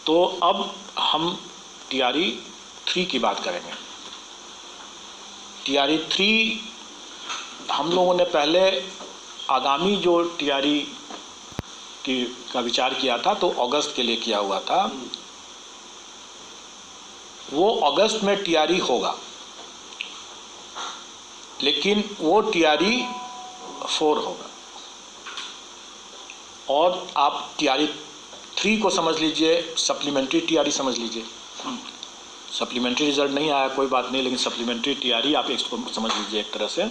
तो अब हम TRE 3 की बात करेंगे। TRE 3 हम लोगों ने पहले आगामी जो TRE का विचार किया था तो अगस्त के लिए किया हुआ था। वो अगस्त में TRE होगा, लेकिन वो TRE 4 होगा। और आप TRE 3 को समझ लीजिए, सप्लीमेंट्री TRE समझ लीजिए। सप्लीमेंट्री रिजल्ट नहीं आया कोई बात नहीं, लेकिन सप्लीमेंट्री TRE आप इसको समझ लीजिए एक तरह से।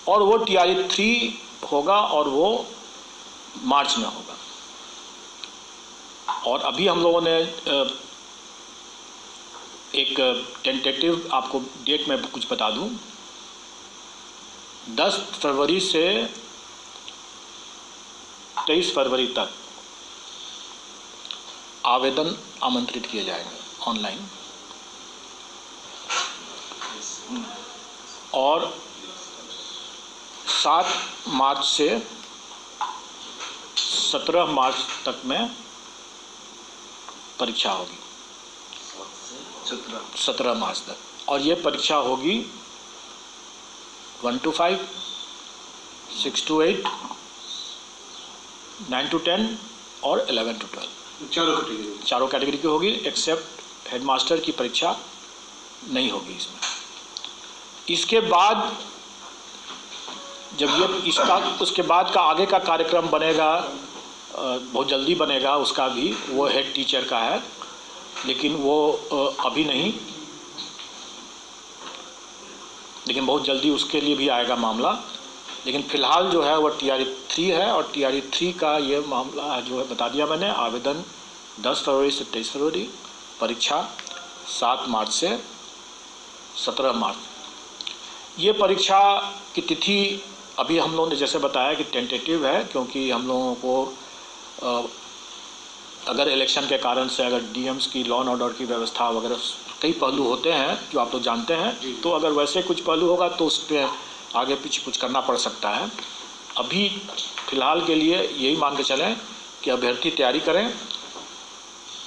और वो TRE 3 होगा और वो मार्च में होगा। और अभी हम लोगों ने एक टेंटेटिव आपको डेट में कुछ बता दूं, 10 फरवरी से 23 फरवरी तक आवेदन आमंत्रित किए जाएंगे ऑनलाइन। और 7 मार्च से 17 मार्च तक में परीक्षा होगी। 17 मार्च तक। और ये परीक्षा होगी 1 to 5, 6 to 8, 9 to 10 और 11 to 12। चारों कैटेगरी की होगी, एक्सेप्ट हेडमास्टर की परीक्षा नहीं होगी इसमें। इसके बाद जब ये इसका उसके बाद का आगे का कार्यक्रम बनेगा, बहुत जल्दी बनेगा उसका भी, वो हेड टीचर का है, लेकिन वो अभी नहीं, लेकिन बहुत जल्दी उसके लिए भी आएगा मामला। लेकिन फ़िलहाल जो है वो TRE 3 है। और TRE 3 का ये मामला जो है बता दिया मैंने। आवेदन 10 फरवरी से 23 फरवरी, परीक्षा 7 मार्च से 17 मार्च। ये परीक्षा की तिथि अभी हम लोगों ने जैसे बताया कि टेंटेटिव है, क्योंकि हम लोगों को अगर इलेक्शन के कारण से अगर DMs की लॉ एंड ऑर्डर की व्यवस्था वगैरह कई पहलू होते हैं जो आप लोग जानते हैं, तो अगर वैसे कुछ पहलू होगा तो उस पर आगे पीछे कुछ करना पड़ सकता है। अभी फ़िलहाल के लिए यही मान के चलें कि अभ्यर्थी तैयारी करें।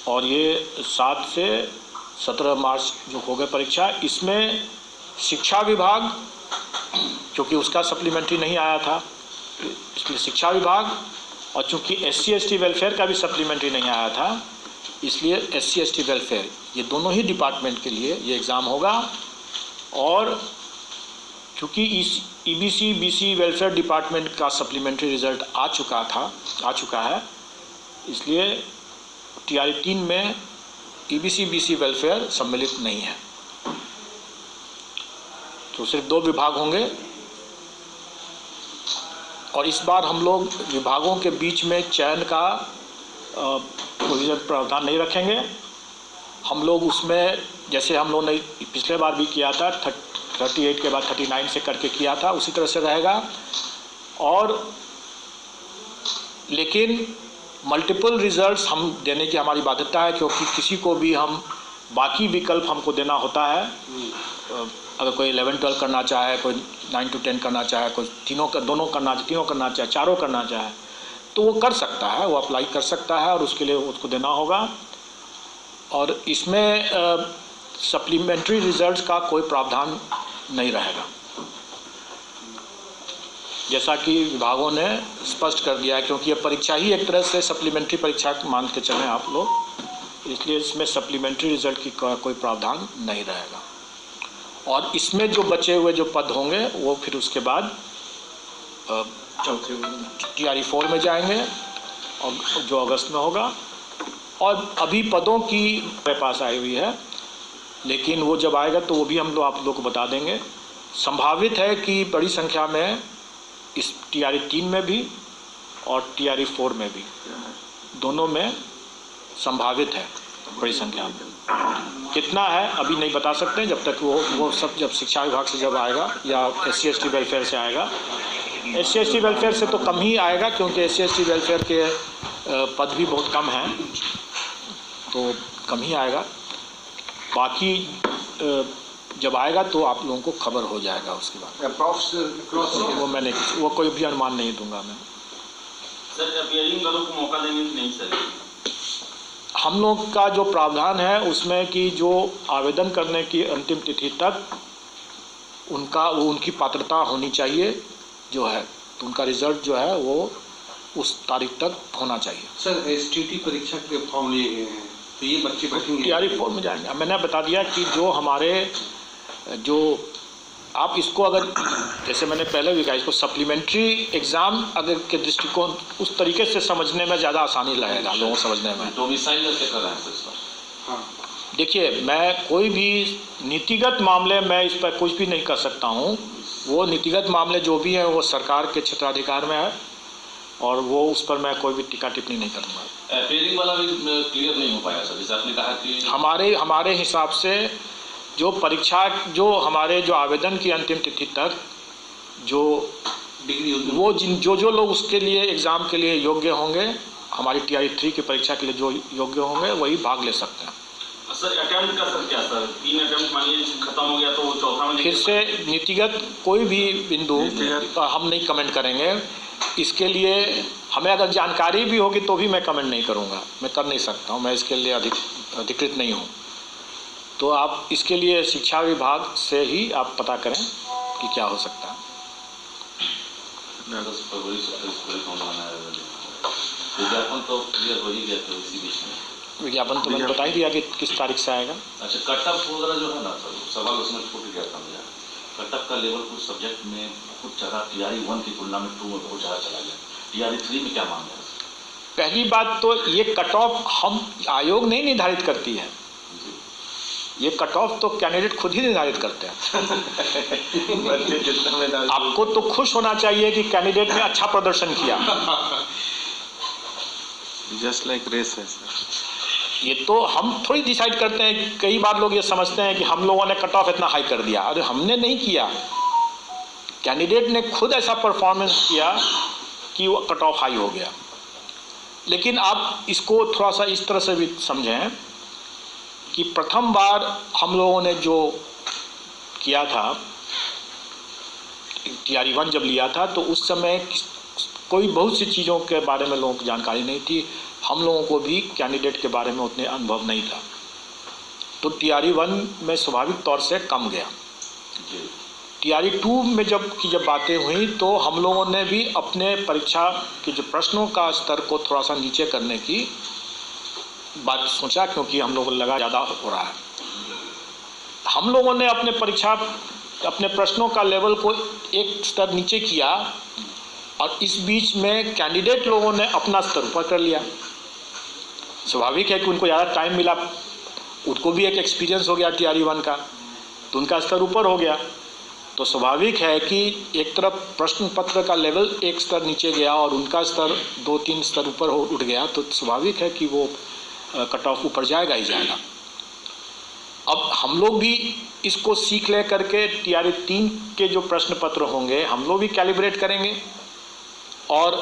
और ये 7 से 17 मार्च जो हो गए परीक्षा, इसमें शिक्षा विभाग, क्योंकि उसका सप्लीमेंट्री नहीं आया था, इसलिए शिक्षा विभाग, और चूँकि SC/ST वेलफेयर का भी सप्लीमेंट्री नहीं आया था, इसलिए SC/ST वेलफेयर, ये दोनों ही डिपार्टमेंट के लिए ये एग्ज़ाम होगा। और चूँकि इस EBC BC वेलफेयर डिपार्टमेंट का सप्लीमेंट्री रिज़ल्ट आ चुका है, इसलिए TRE 3 में EBC BC वेलफेयर सम्मिलित नहीं है। तो सिर्फ 2 विभाग होंगे। और इस बार हम लोग विभागों के बीच में चयन का कोई प्रावधान नहीं रखेंगे। हम लोग उसमें जैसे हम लोग ने पिछले बार भी किया था, 38 के बाद 39 से करके किया था, उसी तरह से रहेगा। और लेकिन मल्टीपल रिजल्ट्स हम देने की हमारी बाध्यता है, क्योंकि किसी को भी हम बाकी विकल्प हमको देना होता है। अगर कोई 11-12 करना चाहे, कोई 9 to 10 करना चाहे, कोई तीनों करना चाहे, चारों करना चाहे, तो वो कर सकता है, वो अप्लाई कर सकता है और उसके लिए उसको देना होगा। और इसमें सप्लीमेंट्री रिजल्ट्स का कोई प्रावधान नहीं रहेगा, जैसा कि विभागों ने स्पष्ट कर दिया है, क्योंकि ये परीक्षा ही एक तरह से सप्लीमेंट्री परीक्षा मान के चलें आप लोग, इसलिए इसमें सप्लीमेंट्री रिजल्ट की कोई प्रावधान नहीं रहेगा। और इसमें जो बचे हुए जो पद होंगे वो फिर उसके बाद TRE 4 में जाएंगे, और जो अगस्त में होगा। और अभी पदों की मेरे पास आई हुई है, लेकिन वो जब आएगा तो वो भी हम लोग आप लोग को बता देंगे। संभावित है कि बड़ी संख्या में इस TRE 3 में भी और TRE 4 में भी, दोनों में संभावित है बड़ी संख्या में। कितना है अभी नहीं बता सकते, जब तक वो सब जब शिक्षा विभाग से जब आएगा या SC/ST वेलफेयर से आएगा। SC/ST वेलफेयर से तो कम ही आएगा, क्योंकि SC/ST वेलफेयर के पद भी बहुत कम हैं, तो कम ही आएगा। बाकी जब आएगा तो आप लोगों को खबर हो जाएगा उसके बाद। वो मैंने वो कोई भी अनुमान नहीं दूंगा मैं। सर, अपियरिंग वालों को मौका देंगे कि नहीं सर? हम लोग का जो प्रावधान है उसमें कि जो आवेदन करने की अंतिम तिथि तक उनकी पात्रता होनी चाहिए जो है, तो उनका रिजल्ट जो है वो उस तारीख तक होना चाहिए। सर एसटीटी परीक्षा के लिए फॉर्म लिए गए हैं, तो ये बच्चे बैठेंगे टीआरई फॉर्म में जाएंगे। मैंने बता दिया कि जो हमारे जो आप इसको अगर जैसे मैंने पहले भी कहा, इसको सप्लीमेंट्री एग्ज़ाम अगर के दृष्टिकोण उस तरीके से समझने में ज़्यादा आसानी लगेगा लोगों को समझने में। डोमिसाइल कैसे कर रहे हैं सर? हाँ देखिए, मैं कोई भी नीतिगत मामले में इस पर कुछ भी नहीं कर सकता हूँ। वो नीतिगत मामले जो भी हैं वो सरकार के क्षेत्राधिकार में है और वो उस पर मैं कोई भी टीका टिप्पणी नहीं करूँगा। अपेयरिंग वाला भी क्लियर नहीं हो पाया सर, जैसे आपने कहा कि हमारे हिसाब से जो परीक्षा जो हमारे जो आवेदन की अंतिम तिथि तक जो डिग्री वो जो लोग उसके लिए एग्ज़ाम के लिए योग्य होंगे, हमारी TRE 3 की परीक्षा के लिए जो योग्य होंगे वही भाग ले सकते हैं। सर अटेम्प्ट का सर क्या सर, 3 अटेम्प्ट मानिए खत्म हो गया तो वो चौथा में फिर से नीतिगत कोई भी बिंदु हम नहीं कमेंट करेंगे। इसके लिए हमें अगर जानकारी भी होगी तो भी मैं कमेंट नहीं करूँगा, मैं कर नहीं सकता हूँ, मैं इसके लिए अधिकृत नहीं हूँ। तो आप इसके लिए शिक्षा विभाग से ही आप पता करें कि क्या हो सकता है। विज्ञापन तो क्लियर हो ही गया था इसी बीच में। विज्ञापन तो मैंने बता ही दिया कि किस तारीख से आएगा। अच्छा, कटअप वगैरह जो है ना सर, सवाल उसमें छूट गया था मेरा। कटअप का लेवल कुछ सब्जेक्ट में कुछ ज़्यादा TRE 1 की तुलना में 2 में बहुत ज़्यादा चला गया। TRE 3 में क्या मामला है? पहली बात तो ये कट ऑफ हम आयोग नहीं निर्धारित करती है, ये कट ऑफ तो कैंडिडेट खुद ही निर्धारित करते हैं। आपको तो खुश होना चाहिए कि कैंडिडेट ने अच्छा प्रदर्शन किया। जस्ट लाइक रेस है सर। ये तो हम थोड़ी डिसाइड करते हैं। कई बार लोग ये समझते हैं कि हम लोगों ने कट ऑफ इतना हाई कर दिया, अरे हमने नहीं किया, कैंडिडेट ने खुद ऐसा परफॉर्मेंस किया कि वो कट ऑफ हाई हो गया। लेकिन आप इसको थोड़ा सा इस तरह से भी समझें कि प्रथम बार हम लोगों ने जो किया था TRE 1 जब लिया था तो उस समय कोई बहुत सी चीज़ों के बारे में लोगों को जानकारी नहीं थी, हम लोगों को भी कैंडिडेट के बारे में उतने अनुभव नहीं था, तो TRE 1 में स्वाभाविक तौर से कम गया। TRE 2 में जब बातें हुई तो हम लोगों ने भी अपने परीक्षा के जो प्रश्नों का स्तर को थोड़ा सा नीचे करने की बात सोचा, क्योंकि हम लोगों को लगा ज़्यादा हो रहा है। हम लोगों ने अपने प्रश्नों का लेवल को एक स्तर नीचे किया और इस बीच में कैंडिडेट लोगों ने अपना स्तर ऊपर कर लिया। स्वाभाविक है कि उनको ज़्यादा टाइम मिला, उनको भी एक एक्सपीरियंस हो गया TRE 1 का, तो उनका स्तर ऊपर हो गया। तो स्वाभाविक है कि एक तरफ प्रश्न पत्र का लेवल एक स्तर नीचे गया और उनका स्तर 2-3 स्तर ऊपर उठ गया, तो स्वाभाविक है कि वो कट ऑफ ऊपर जाएगा ही जाएगा। अब हम लोग भी इसको सीख ले करके TRE 3 के जो प्रश्न पत्र होंगे हम लोग भी कैलिब्रेट करेंगे और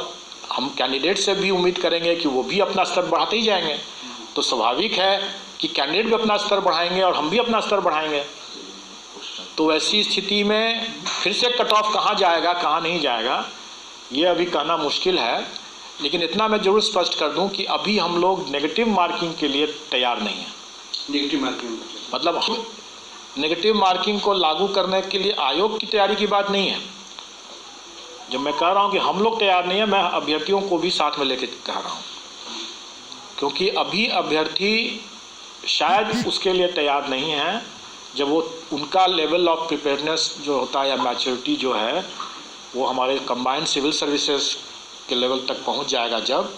हम कैंडिडेट से भी उम्मीद करेंगे कि वो भी अपना स्तर बढ़ाते ही जाएंगे। तो स्वाभाविक है कि कैंडिडेट भी अपना स्तर बढ़ाएंगे और हम भी अपना स्तर बढ़ाएंगे। तो ऐसी स्थिति में फिर से कट ऑफ कहाँ जाएगा कहाँ नहीं जाएगा ये अभी कहना मुश्किल है, लेकिन इतना मैं जरूर स्पष्ट कर दूं कि अभी हम लोग नेगेटिव मार्किंग के लिए तैयार नहीं हैं। नेगेटिव मार्किंग मतलब हम नेगेटिव मार्किंग को लागू करने के लिए आयोग की तैयारी की बात नहीं है। जब मैं कह रहा हूं कि हम लोग तैयार नहीं है, मैं अभ्यर्थियों को भी साथ में लेके कह रहा हूं, क्योंकि अभी अभ्यर्थी शायद उसके लिए तैयार नहीं है। जब वो उनका लेवल ऑफ प्रिपेयर्डनेस जो होता है या मैच्योरिटी जो है वो हमारे कंबाइंड सिविल सर्विसेज के लेवल तक पहुंच जाएगा जब,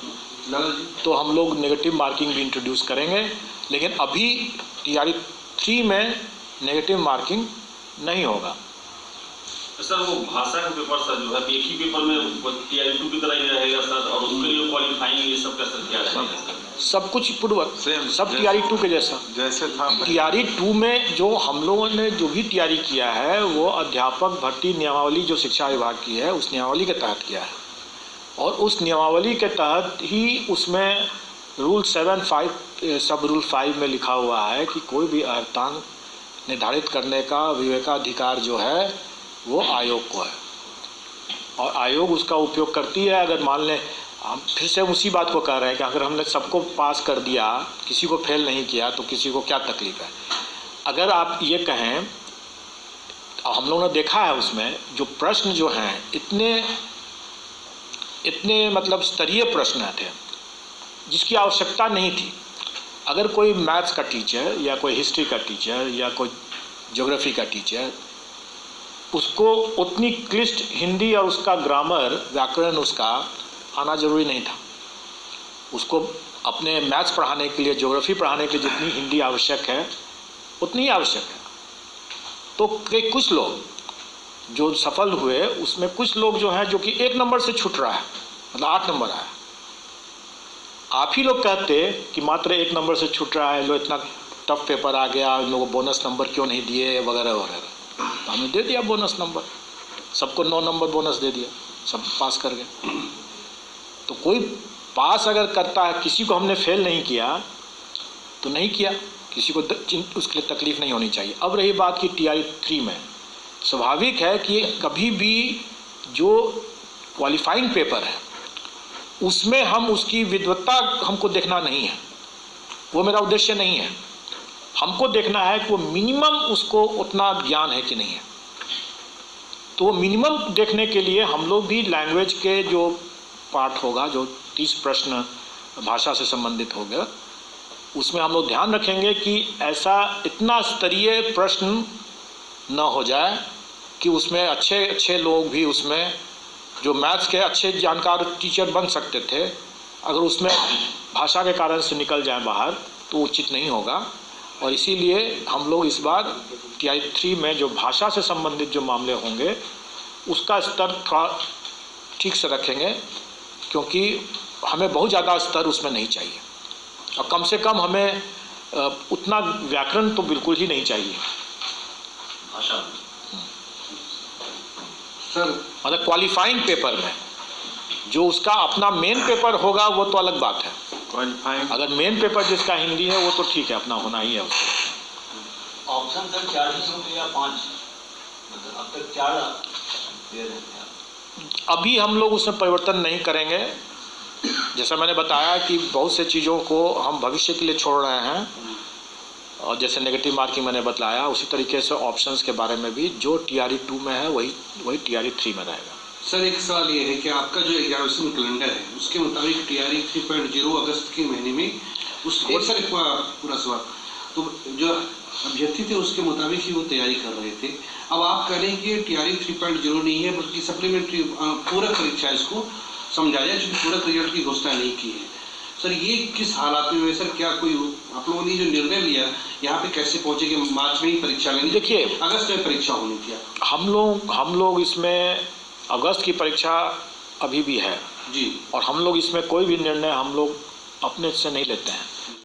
तो हम लोग नेगेटिव मार्किंग भी इंट्रोड्यूस करेंगे। लेकिन अभी TRE 3 में नेगेटिव मार्किंग नहीं होगा। सर वो भाषा का पेपर सर जो है एक ही पेपर में TRE 2 की तरह ही रहेगा सर, और उसके लिए क्वालिफाइंग ये सब कैसे किया जाएगा? सब कुछ पूर्वक सब TRE 2 के जैसा था। TRE 2 में जो हम लोगों ने जो भी तैयारी किया है वो अध्यापक भर्ती नियमावली जो शिक्षा विभाग की है उस नियमावली के तहत किया है, और उस नियमावली के तहत ही उसमें रूल 7(5) सब रूल 5 में लिखा हुआ है कि कोई भी अर्हतांक निर्धारित करने का विवेकाधिकार जो है वो आयोग को है, और आयोग उसका उपयोग करती है। अगर मान लें हम फिर से उसी बात को कह रहे हैं कि अगर हमने सबको पास कर दिया, किसी को फेल नहीं किया, तो किसी को क्या तकलीफ है। अगर आप ये कहें, हम लोगों ने देखा है उसमें जो प्रश्न जो हैं इतने मतलब स्तरीय प्रश्न थे जिसकी आवश्यकता नहीं थी। अगर कोई मैथ्स का टीचर या कोई हिस्ट्री का टीचर या कोई ज्योग्राफी का टीचर, उसको उतनी क्लिष्ट हिंदी और उसका ग्रामर, व्याकरण उसका आना जरूरी नहीं था। उसको अपने मैथ्स पढ़ाने के लिए, ज्योग्राफी पढ़ाने के लिए जितनी हिंदी आवश्यक है उतनी ही आवश्यक है। तो कुछ लोग जो सफल हुए उसमें कुछ लोग जो हैं जो कि 1 नंबर से छूट रहा है, मतलब 8 नंबर आया। आप ही लोग कहते कि मात्र 1 नंबर से छूट रहा है, लो इतना टफ पेपर आ गया, इन लोगों को बोनस नंबर क्यों नहीं दिए वगैरह वगैरह। तो हमने दे दिया बोनस नंबर, सबको 9 नंबर बोनस दे दिया, सब पास कर गए। तो कोई पास अगर करता है, किसी को हमने फेल नहीं किया तो नहीं किया, किसी को उसके लिए तकलीफ नहीं होनी चाहिए। अब रही बात कि TRE 3 में स्वाभाविक है कि कभी भी जो क्वालिफाइंग पेपर है उसमें हम उसकी विद्वत्ता हमको देखना नहीं है, वो मेरा उद्देश्य नहीं है। हमको देखना है कि वो मिनिमम उसको उतना ज्ञान है कि नहीं है। तो वो मिनिमम देखने के लिए हम लोग भी लैंग्वेज के जो पार्ट होगा, जो 30 प्रश्न भाषा से संबंधित हो गया, उसमें हम लोग ध्यान रखेंगे कि ऐसा इतना स्तरीय प्रश्न न हो जाए कि उसमें अच्छे लोग भी, उसमें जो मैथ्स के अच्छे जानकार टीचर बन सकते थे, अगर उसमें भाषा के कारण से निकल जाए बाहर तो उचित नहीं होगा। और इसीलिए हम लोग इस बार TRE 3 में जो भाषा से संबंधित जो मामले होंगे उसका स्तर थोड़ा ठीक से रखेंगे, क्योंकि हमें बहुत ज़्यादा स्तर उसमें नहीं चाहिए और कम से कम हमें उतना व्याकरण तो बिल्कुल ही नहीं चाहिए भाषा। सर मतलब क्वालिफाइंग पेपर में जो उसका अपना मेन पेपर होगा वो तो अलग बात है। क्वालिफाइंग अगर मेन पेपर जिसका हिंदी है वो तो ठीक है, अपना होना ही है उसको। ऑप्शन सर 4 ही होंगे या 5? मतलब अब तक 4 दे रहे थे आप। अभी हम लोग उसमें परिवर्तन नहीं करेंगे। जैसा मैंने बताया कि बहुत से चीज़ों को हम भविष्य के लिए छोड़ रहे हैं, और जैसे नेगेटिव मार्किंग मैंने बताया, उसी तरीके से ऑप्शंस के बारे में भी जो TRE 2 में है वही TRE 3 में रहेगा। सर एक सवाल ये है कि आपका जो एग्जामिनेशन कैलेंडर है उसके मुताबिक TRE 3.0 अगस्त के महीने में उस एक सर पूरा सवाल, तो जो अभ्यर्थी थे उसके मुताबिक ही वो तैयारी कर रहे थे। अब आप कह रहे हैं कि TRE 3.0 नहीं है बल्कि सप्लीमेंट्री पूरक परीक्षा इसको समझा जाए, क्योंकि पूरक रिजल्ट की घोषणा नहीं की है। सर ये किस हालात में सर, क्या कोई आप लोगों ने जो निर्णय लिया यहाँ पे कैसे पहुंचे कि मार्च में ही परीक्षा लेनी, देखिए अगस्त में परीक्षा होनी थी? हम लोग इसमें अगस्त की परीक्षा अभी भी है जी, और हम लोग इसमें कोई भी निर्णय हम लोग अपने से नहीं लेते हैं।